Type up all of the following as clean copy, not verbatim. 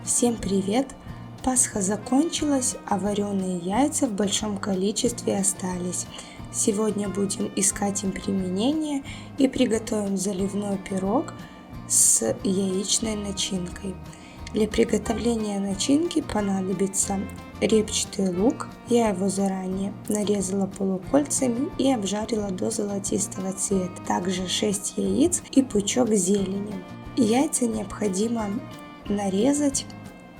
Всем привет! Пасха закончилась, а вареные яйца в большом количестве остались. Сегодня будем искать им применение и приготовим заливной пирог с яичной начинкой. Для приготовления начинки понадобится репчатый лук. Я его заранее нарезала полукольцами и обжарила до золотистого цвета. Также 6 яиц и пучок зелени. Яйца необходимо нарезать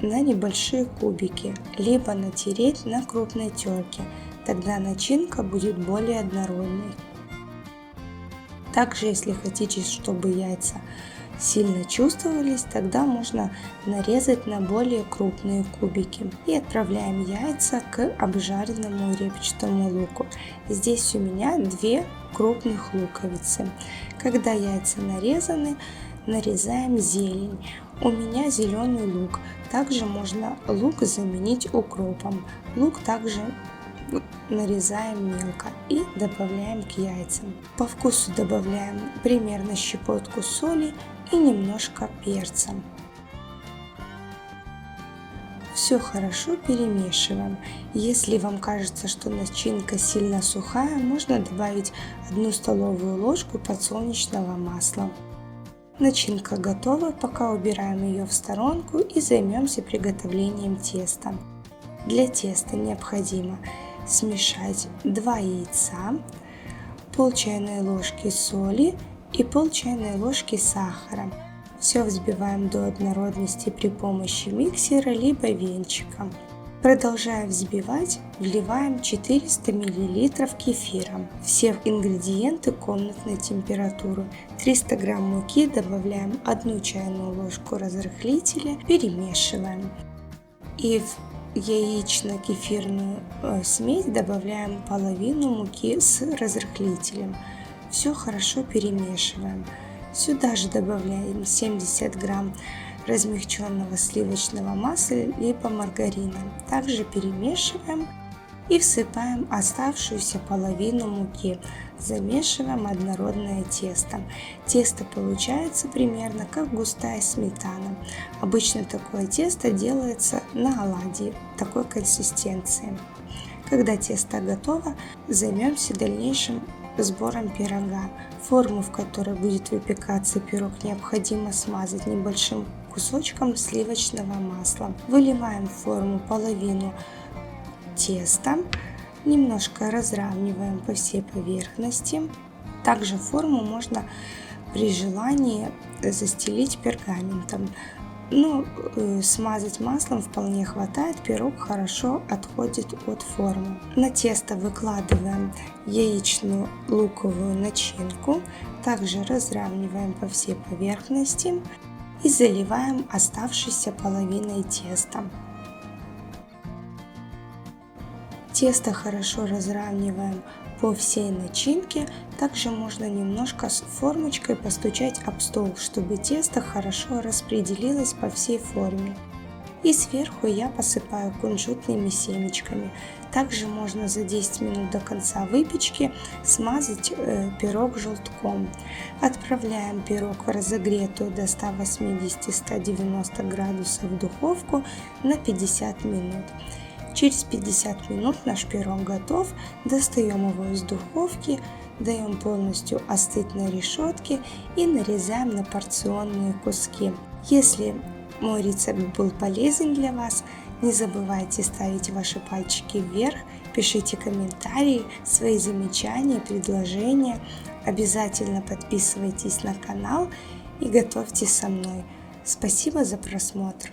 на небольшие кубики, либо натереть на крупной терке, тогда начинка будет более однородной. Также, если хотите, чтобы яйца сильно чувствовались, тогда можно нарезать на более крупные кубики. И отправляем яйца к обжаренному репчатому луку. Здесь у меня 2 крупных луковицы. Когда яйца нарезаны, нарезаем зелень. У меня зеленый лук. Также можно лук заменить укропом. Лук также нарезаем мелко и добавляем к яйцам. По вкусу добавляем примерно щепотку соли и немножко перца. Все хорошо перемешиваем. Если вам кажется, что начинка сильно сухая, можно добавить 1 столовую ложку подсолнечного масла. Начинка готова, пока убираем ее в сторонку и займемся приготовлением теста. Для теста необходимо смешать 2 яйца, пол чайной ложки соли и пол чайной ложки сахара. Все взбиваем до однородности при помощи миксера либо венчика. Продолжая взбивать, вливаем 400 мл кефира. Все ингредиенты комнатной температуры. 300 г муки добавляем 1 чайную ложку разрыхлителя, перемешиваем. И в яично-кефирную смесь добавляем половину муки с разрыхлителем. Все хорошо перемешиваем. Сюда же добавляем 70 грамм размягченного сливочного масла либо маргарина. Также перемешиваем и всыпаем оставшуюся половину муки. Замешиваем однородное тесто. Тесто получается примерно как густая сметана. Обычно такое тесто делается на оладьи такой консистенции. Когда тесто готово, займемся дальнейшим сбором пирога. Форму, в которой будет выпекаться пирог, необходимо смазать небольшим кусочком сливочного масла. Выливаем в форму половину теста, немножко разравниваем по всей поверхности. Также форму можно при желании застелить пергаментом. Смазать маслом вполне хватает, пирог хорошо отходит от формы. На тесто выкладываем яичную луковую начинку, также разравниваем по всей поверхности и заливаем оставшейся половиной теста. Тесто хорошо разравниваем по всей начинке, также можно немножко с формочкой постучать об стол, чтобы тесто хорошо распределилось по всей форме. И сверху я посыпаю кунжутными семечками. Также можно за 10 минут до конца выпечки смазать пирог желтком. Отправляем пирог в разогретую до 180-190 градусов духовку на 50 минут. Через 50 минут наш пирог готов, достаем его из духовки, даем полностью остыть на решетке и нарезаем на порционные куски. Если мой рецепт был полезен для вас, не забывайте ставить ваши пальчики вверх, пишите комментарии, свои замечания, предложения. Обязательно подписывайтесь на канал и готовьте со мной. Спасибо за просмотр.